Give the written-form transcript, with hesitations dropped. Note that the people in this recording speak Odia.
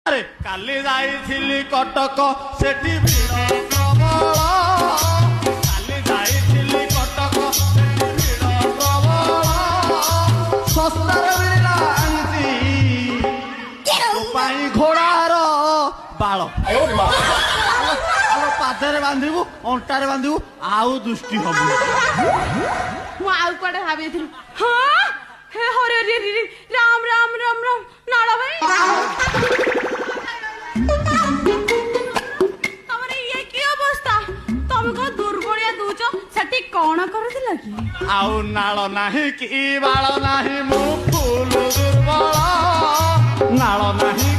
আরে কালি যাইছিলি কটক সেটি ভিড় প্রবল কালি যাইছিলি কটক সেটি ভিড় প্রবল ଶସ୍ତାରେ ମିଳିଲା ଆଣିଛି ତୋ ପାଇଁ ଘୋଡ଼ାର ବାଳ ପାଦରେ ବାନ୍ଧିବୁ ଅଣ୍ଟାରେ ବାନ୍ଧିବୁ ଆଉ ଦୃଷ୍ଟି ହବୁ ମୁଁ ଆଉ କୁଆଡେ ଭାବିଥିଲି ହଁ ହେ ହରେ ରେ ରେ ରାମ ରାମ ରାମ ରାମ ନାଳ ଭାଇ ତମର ଇଏ କି ଅବସ୍ଥା ତମେ କଣ ଦୁର୍ବଳିଆ ଦଉଛ ସେଠି କଣ କରୁଥିଲ କି ଆଉ ନାଳ ନାହିଁ କି ବାଳ ନାହିଁ ମୁଁ ଫୁଲ ଦୁର୍ବଳ ନାଳ ନାହିଁ